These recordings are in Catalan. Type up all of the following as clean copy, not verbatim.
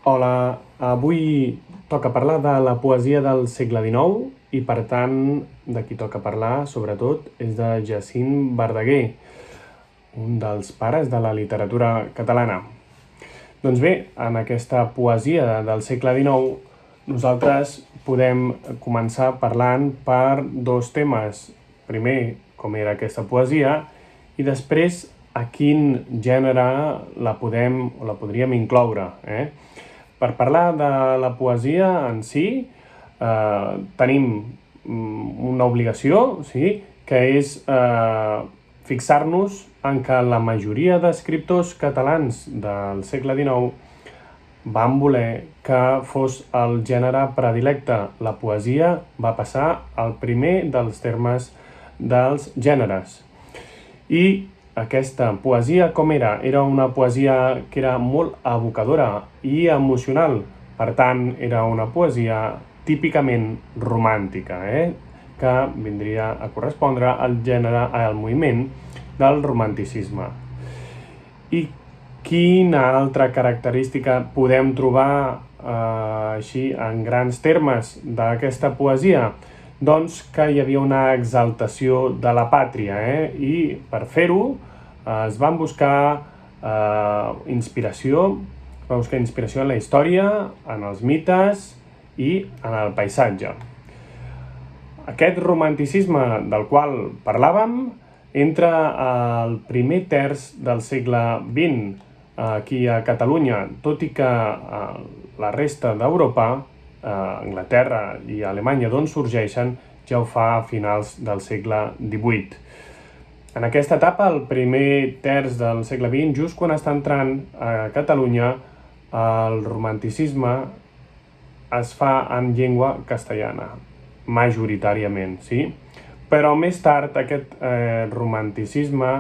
Hola, avui toca parlar de la poesia del segle XIX i, per tant, de qui toca parlar, sobretot, és de Jacint Verdaguer, un dels pares de la literatura catalana. Doncs bé, en aquesta poesia del segle XIX, nosaltres podem començar parlant per dos temes. Primer, com era aquesta poesia, i després a quin gènere la podríem incloure. Per parlar de la poesia en si, tenim una obligació, sí, que és fixar-nos en que la majoria d'escriptors catalans del segle XIX van voler que fos el gènere predilecte. La poesia va passar al primer dels termes dels gèneres. I aquesta poesia com era? Era una poesia que era molt evocadora i emocional. Per tant, era una poesia típicament romàntica, que vindria a correspondre al moviment del romanticisme. I quina altra característica podem trobar així en grans termes d'aquesta poesia? Doncs que hi havia una exaltació de la pàtria, i per fer-ho es van buscar inspiració en la història, en els mites i en el paisatge. Aquest romanticisme del qual parlàvem entra al primer terç del segle XX aquí a Catalunya, tot i que la resta d'Europa, Anglaterra i Alemanya, d'on sorgeixen, ja ho fa a finals del segle XVIII. En aquesta etapa, el primer terç del segle XX, just quan està entrant a Catalunya, el romanticisme es fa en llengua castellana, majoritàriament, sí? Però més tard aquest romanticisme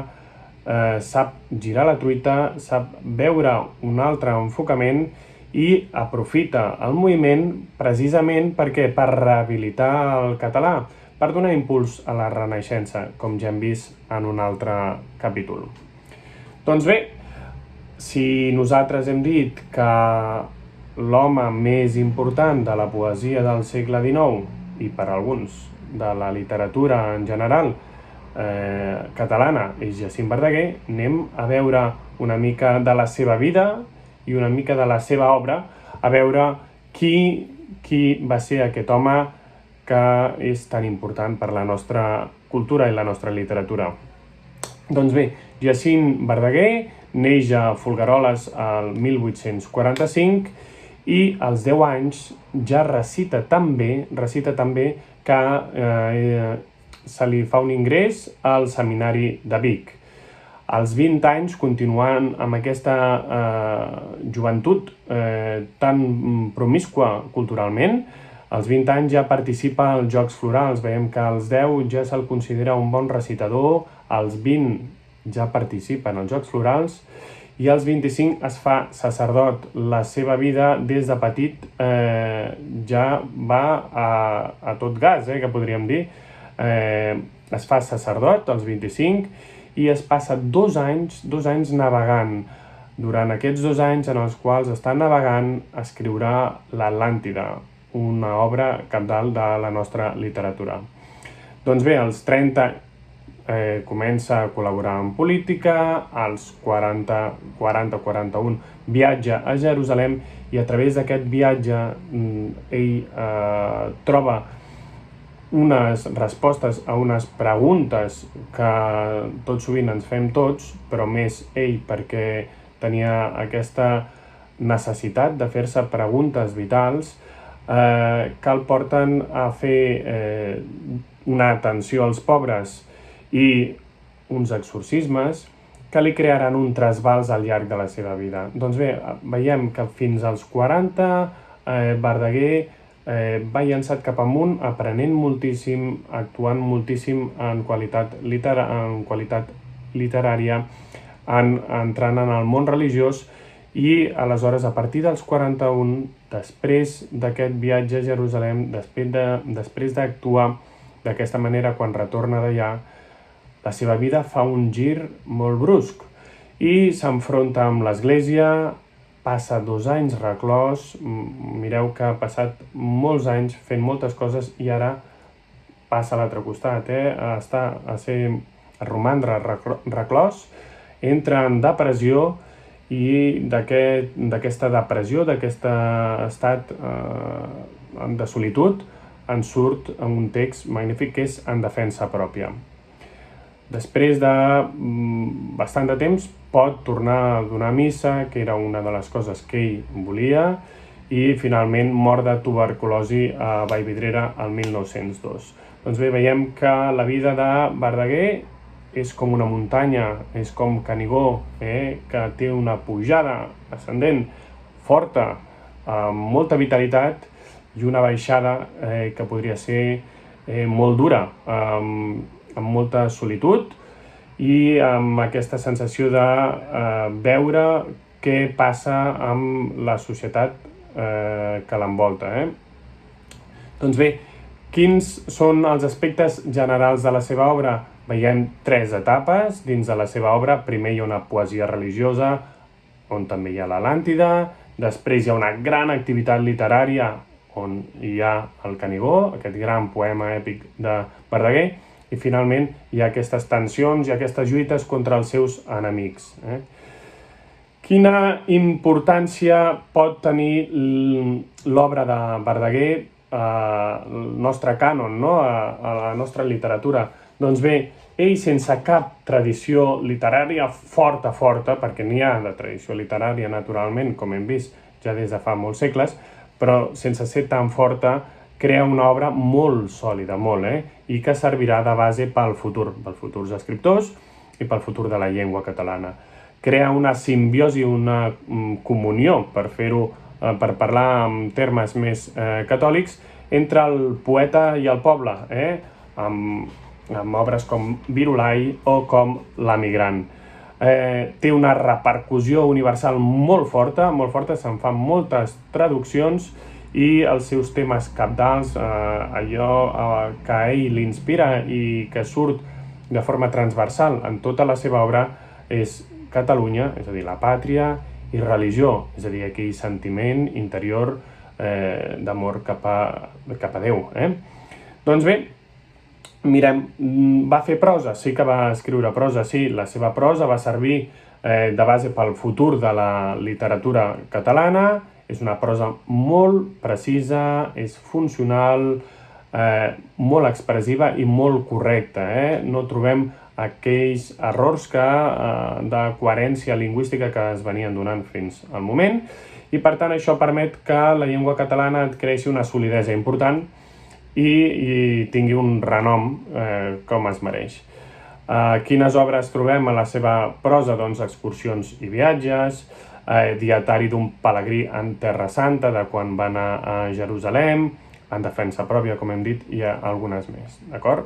sap girar la truita, sap veure un altre enfocament i aprofita el moviment precisament per rehabilitar el català, per donar impuls a la Renaixença, com ja hem vist en un altre capítol. Doncs bé, si nosaltres hem dit que l'home més important de la poesia del segle XIX, i per alguns de la literatura en general catalana, és Jacint Verdaguer, anem a veure una mica de la seva vida i una mica de la seva obra, a veure qui va ser aquest home que és tan important per la nostra cultura i la nostra literatura. Doncs bé, Jacint Verdaguer neix a Folgueroles el 1845 i als 10 anys ja recita tan bé que se li fa un ingrés al seminari de Vic. Als 20 anys, continuant amb aquesta joventut tan promiscua culturalment, als 20 anys ja participa als Jocs Florals. Veiem que als 10 ja se'l considera un bon recitador, als 20 ja participa en els Jocs Florals i als 25 es fa sacerdot. La seva vida des de petit ja va a tot gas, que podríem dir. Es fa sacerdot als 25 i es passa 2 anys navegant. Durant aquests 2 anys en els quals està navegant escriurà l'Atlàntida, una obra cabdal de la nostra literatura. Doncs bé, als 30 comença a col·laborar en política, als 40-41 viatja a Jerusalem i a través d'aquest viatge ell troba unes respostes a unes preguntes que tot sovint ens fem tots, però més ell perquè tenia aquesta necessitat de fer-se preguntes vitals que el porten a fer una atenció als pobres i uns exorcismes que li crearan un trasbals al llarg de la seva vida. Doncs bé, veiem que fins als 40 Verdaguer va llançat cap amunt, aprenent moltíssim, actuant moltíssim en qualitat literària, entrant en el món religiós i aleshores a partir dels 41, després d'aquest viatge a Jerusalem, després d'actuar d'aquesta manera quan retorna d'allà, la seva vida fa un gir molt brusc i s'enfronta amb l'Església, passa 2 anys reclòs, mireu que ha passat molts anys fent moltes coses i ara passa a l'altre costat, a romandre reclòs, entra en depressió i d'aquesta depressió, d'aquest estat de solitud, en surt un text magnífic que és En defensa pròpia. Després de bastant de temps pot tornar a donar missa, que era una de les coses que ell volia, i finalment mor de tuberculosi a Vallvidrera el 1902. Doncs bé, veiem que la vida de Verdaguer és com una muntanya, és com Canigó, que té una pujada ascendent forta, amb molta vitalitat, i una baixada que podria ser molt dura, amb molta solitud i amb aquesta sensació de veure què passa amb la societat que l'envolta. Doncs bé, quins són els aspectes generals de la seva obra? Veiem 3 etapes dins de la seva obra. Primer hi ha una poesia religiosa, on també hi ha l'Atlàntida. Després hi ha una gran activitat literària, on hi ha el Canigó, aquest gran poema èpic de Verdaguer. I finalment hi ha aquestes tensions i aquestes lluites contra els seus enemics. Quina importància pot tenir l'obra de Verdaguer al nostre cànon, a la nostra literatura? Doncs bé, ell, sense cap tradició literària forta, perquè n'hi ha de tradició literària, naturalment, com hem vist ja des de fa molts segles, però sense ser tan forta, crea una obra molt sòlida, i que servirà de base pels futurs escriptors i pel futur de la llengua catalana. Crea una simbiosi, una comunió, per parlar en termes més catòlics, entre el poeta i el poble, amb obres com Virolai o com L'Emigrant. Té una repercussió universal molt forta, se'n fan moltes traduccions, i els seus temes cabdals, allò que a ell l'inspira i que surt de forma transversal en tota la seva obra, és Catalunya, és a dir, la pàtria, i religió, és a dir, aquell sentiment interior d'amor cap a Déu. Doncs bé, mirem, va fer prosa, sí que va escriure prosa, sí, la seva prosa va servir de base pel futur de la literatura catalana. És una prosa molt precisa, és funcional, molt expressiva i molt correcta. No trobem aquells errors de coherència lingüística que es venien donant fins al moment, i per tant això permet que la llengua catalana adquireixi una solidesa important i tingui un renom com es mereix. Quines obres trobem a la seva prosa? Doncs Excursions i viatges, Dietari d'un pelegrí en Terra Santa, de quan va anar a Jerusalem, En defensa pròpia, com hem dit, i algunes més, d'acord?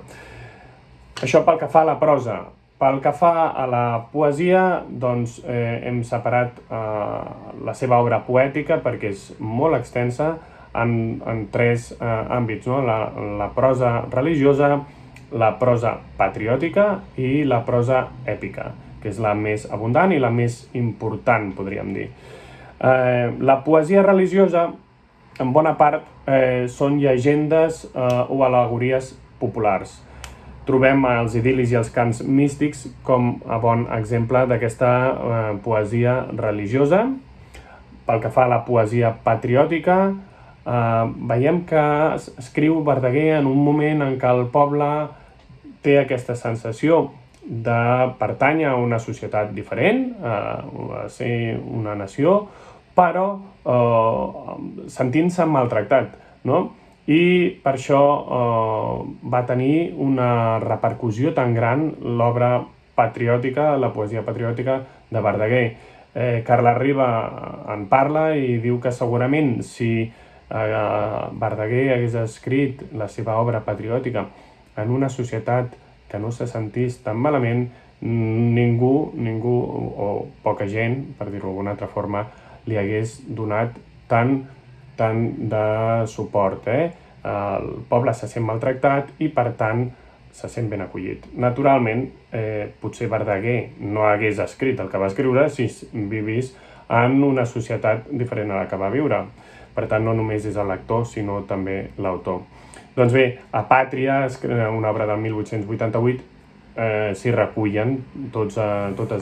Això pel que fa a la prosa. Pel que fa a la poesia, doncs hem separat la seva obra poètica, perquè és molt extensa, en 3 àmbits, la prosa religiosa, la prosa patriòtica i la prosa èpica, que és la més abundant i la més important, podríem dir. La poesia religiosa, en bona part, són llegendes o al·legories populars. Trobem els idil·lis i els cants místics com a bon exemple d'aquesta poesia religiosa. Pel que fa a la poesia patriòtica, veiem que escriu Verdaguer en un moment en què el poble té aquesta sensació de pertànyer a una societat diferent, a ser una nació, però sentint-se maltractat, I per això va tenir una repercussió tan gran l'obra patriòtica, la poesia patriòtica de Verdaguer. Carles Riba en parla i diu que segurament si Verdaguer hagués escrit la seva obra patriòtica en una societat que no se sentís tan malament, ningú o poca gent, per dir-ho d'alguna altra forma, li hagués donat tant de suport. El poble se sent maltractat i, per tant, se sent ben acollit. Naturalment, potser Verdaguer no hagués escrit el que va escriure si vivís en una societat diferent a la que va viure. Per tant, no només és el lector, sinó també l'autor. Doncs bé, a Pàtria, una obra del 1888, s'hi recullen totes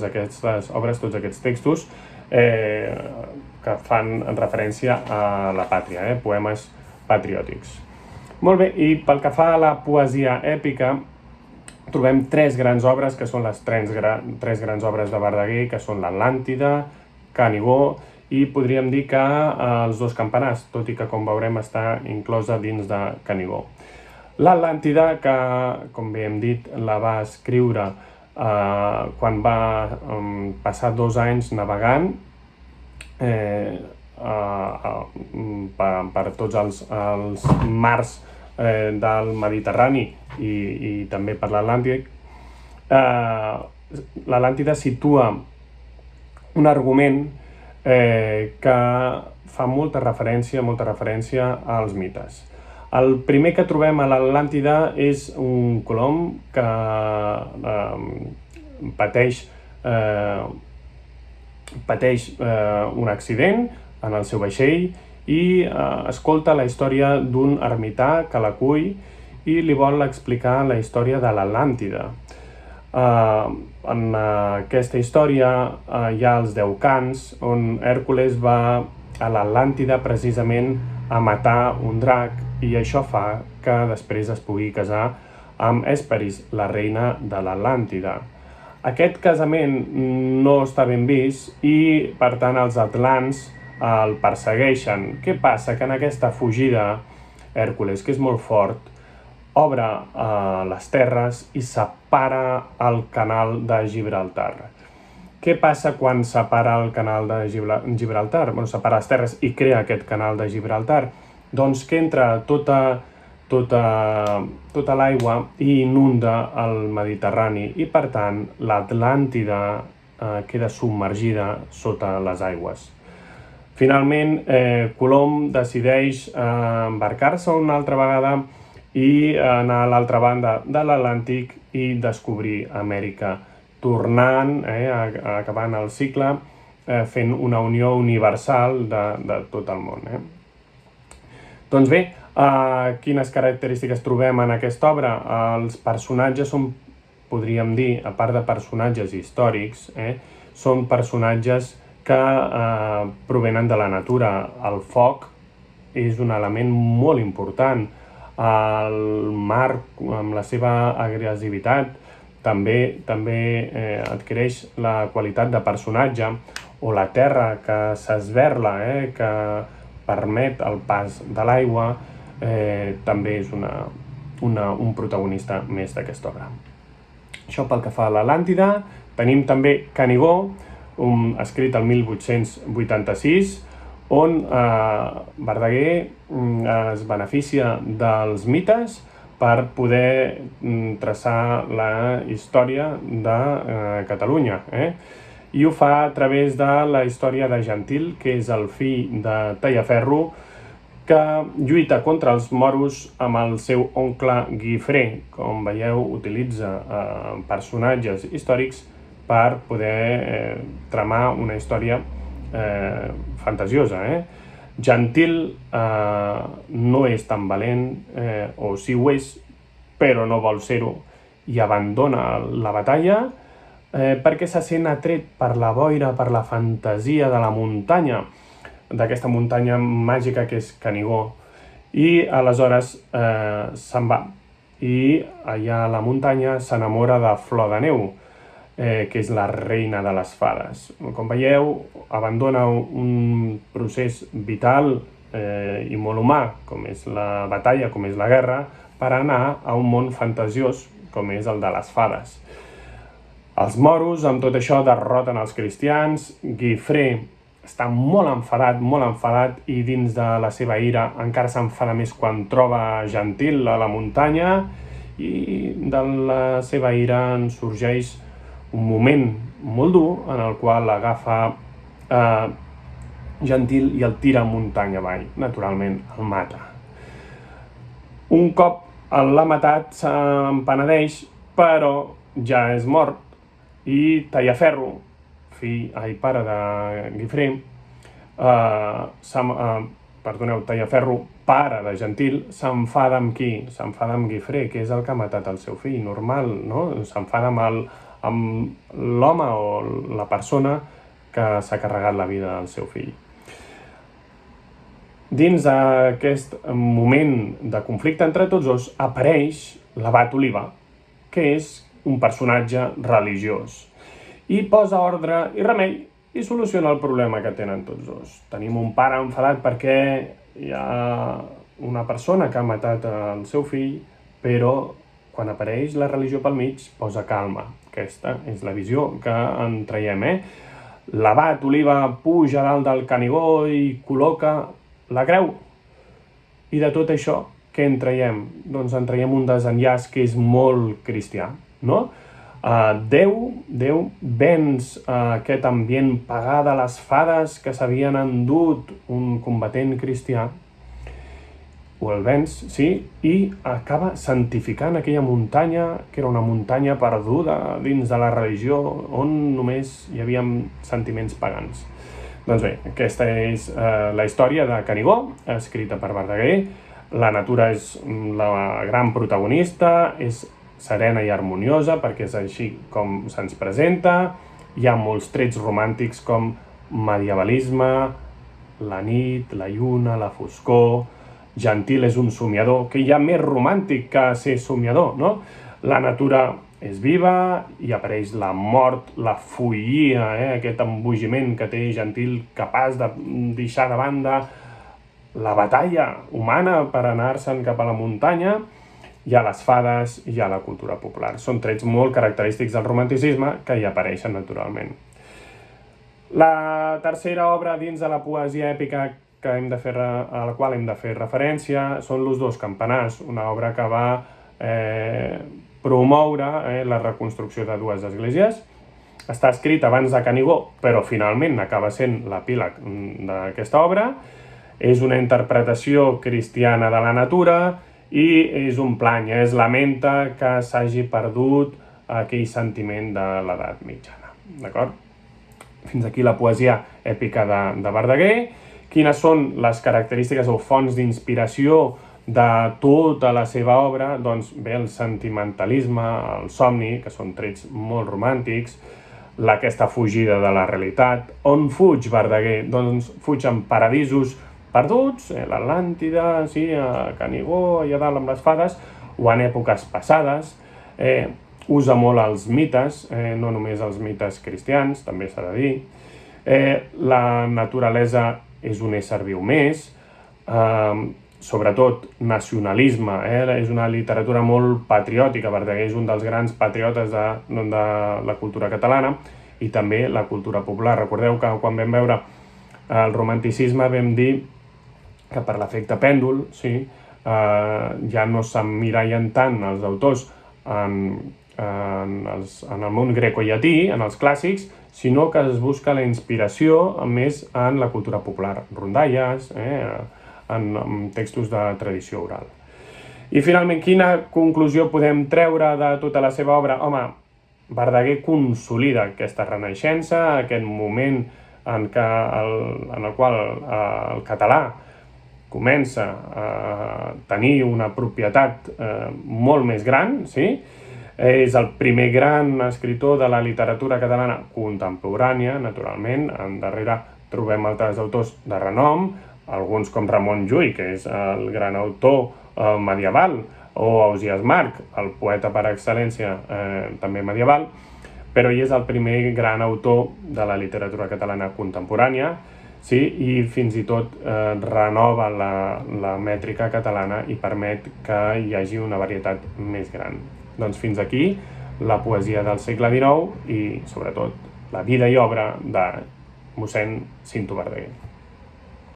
aquestes obres, tots aquests textos que fan referència a la pàtria, poemes patriòtics. Molt bé, i pel que fa a la poesia èpica, trobem tres grans obres, que són les tres grans obres de Verdaguer, que són l'Atlàntida, Canigó, i podríem dir que els dos campanars, tot i que, com veurem, està inclosa dins de Canigó. L'Atlàntida, que, com bé hem dit, la va escriure quan va passar 2 anys navegant per tots els mars del Mediterrani i també per l'Atlàntic. L'Atlàntida situa un argument que fa molta referència als mites. El primer que trobem a l'Atlàntida és un colom que pateix un accident en el seu vaixell i escolta la història d'un ermità que l'acull i li vol explicar la història de l'Atlàntida. En aquesta història hi ha els 10 cants, on Hèrcules va a l'Atlàntida precisament a matar un drac, i això fa que després es pugui casar amb Hèsperis, la reina de l'Atlàntida. Aquest casament no està ben vist i, per tant, els atlants el persegueixen. Què passa? Que en aquesta fugida, Hèrcules, que és molt fort, obre les terres i separa el canal de Gibraltar. Què passa quan separa el canal de Gibraltar? Separa les terres i crea aquest canal de Gibraltar. Doncs que entra tota l'aigua i inunda el Mediterrani i, per tant, l'Atlàntida queda submergida sota les aigües. Finalment, Colom decideix embarcar-se una altra vegada i anar a l'altra banda de l'Atlàntic i descobrir Amèrica, tornant, acabant el cicle, fent una unió universal de tot el món. Doncs bé, quines característiques trobem en aquesta obra? Els personatges són, podríem dir, a part de personatges històrics, són personatges que provenen de la natura. El foc és un element molt important. El mar, amb la seva agressivitat, també adquireix la qualitat de personatge, o la terra que s'esberla, que permet el pas de l'aigua, també és un protagonista més d'aquesta obra. Això pel que fa a l'Atlàntida. Tenim també Canigó, escrit el 1886, on Verdaguer es beneficia dels mites per poder traçar la història de Catalunya. I ho fa a través de la història de Gentil, que és el fill de Tallaferro, que lluita contra els moros amb el seu oncle Guifré. Com veieu, utilitza personatges històrics per poder tramar una història fantasiosa. Gentil no és tan valent, o sí ho és, però no vol ser-ho, i abandona la batalla perquè se sent atret per la boira, per la fantasia de la muntanya, d'aquesta muntanya màgica que és Canigó, i aleshores se'n va. I allà a la muntanya s'enamora de Flor de Neu, que és la reina de les fades. Com veieu, abandona un procés vital i molt humà, com és la batalla, com és la guerra, per anar a un món fantasiós, com és el de les fades. Els moros, amb tot això, derroten els cristians. Guifré està molt enfadat, i dins de la seva ira encara s'enfada més quan troba Gentil a la muntanya, i de la seva ira en sorgeix un moment molt dur en el qual agafa Gentil i el tira muntanya avall. Naturalment, el mata. Un cop l'ha matat, se'n penedeix, però ja és mort, i Tallaferro, pare de Guifré, Tallaferro, pare de Gentil, s'enfada amb qui? S'enfada amb Guifré, que és el que ha matat el seu fill, normal, no? S'enfada amb l'home o la persona que s'ha carregat la vida del seu fill. Dins d'aquest moment de conflicte entre tots dos apareix l'abat Oliva, que és un personatge religiós, i posa ordre i remei i soluciona el problema que tenen tots dos. Tenim un pare enfadat perquè hi ha una persona que ha matat el seu fill, però quan apareix la religió pel mig posa calma. Aquesta és la visió que en traiem. L'abat Oliva puja dalt del Canigó i col·loca la creu. I de tot això, què en traiem? Doncs en traiem un desenllaç que és molt cristià, no? Déu venç aquest ambient pagà de les fades que s'havien endut un combatent cristià, o el venç, sí, i acaba santificant aquella muntanya, que era una muntanya perduda dins de la religió, on només hi havia sentiments pagans. Doncs bé, aquesta és la història de Canigó, escrita per Verdaguer. La natura és la gran protagonista, és serena i harmoniosa, perquè és així com se'ns presenta. Hi ha molts trets romàntics com medievalisme, la nit, la lluna, la foscor. Gentil és un somiador, que hi ha més romàntic que ser somiador, no? La natura és viva i apareix la mort, la follia, aquest embogiment que té Gentil, capaç de deixar de banda la batalla humana per anar-se'n cap a la muntanya. Hi ha les fades, hi ha la cultura popular. Són trets molt característics del romanticisme que hi apareixen naturalment. La tercera obra dins de la poesia èpica a la qual hem de fer referència són Los dos campanars, una obra que va promoure la reconstrucció de dues esglésies. Està escrit abans de Canigó, però finalment acaba sent l'epíleg d'aquesta obra. És una interpretació cristiana de la natura i és un plany, es lamenta que s'hagi perdut aquell sentiment de l'edat mitjana. D'acord? Fins aquí la poesia èpica de Verdaguer. Quines són les característiques o fonts d'inspiració de tota la seva obra? Doncs bé, el sentimentalisme, el somni, que són trets molt romàntics, aquesta fugida de la realitat. On fuig Verdaguer? Doncs fuig en paradisos perduts, l'Atlàntida, sí, a Canigó, allà dalt amb les fades, o en èpoques passades. Usa molt els mites, no només els mites cristians, també s'ha de dir. La naturalesa és un ésser viu més, sobretot nacionalisme, és una literatura molt patriòtica. Verdaguer és un dels grans patriotes de la cultura catalana i també la cultura popular. Recordeu que quan vam veure el romanticisme vam dir que per l'efecte pèndol, sí, ja no s'emmirallen tant els autors en el món greco-llatí, en els clàssics, sinó que es busca la inspiració més en la cultura popular, rondalles, en textos de tradició oral. I finalment, quina conclusió podem treure de tota la seva obra? Home, Verdaguer consolida aquesta renaixença, aquest moment en el qual el català comença a tenir una propietat molt més gran, sí? És el primer gran escritor de la literatura catalana contemporània, naturalment. Darrere trobem altres autors de renom, alguns com Ramon Llull, que és el gran autor medieval, o Ausiàs March, el poeta per excel·lència també medieval, però ell és el primer gran autor de la literatura catalana contemporània, sí, i fins i tot renova la mètrica catalana i permet que hi hagi una varietat més gran. Doncs fins aquí la poesia del segle XIX i, sobretot, la vida i obra de mossèn Cinto Verdaguer.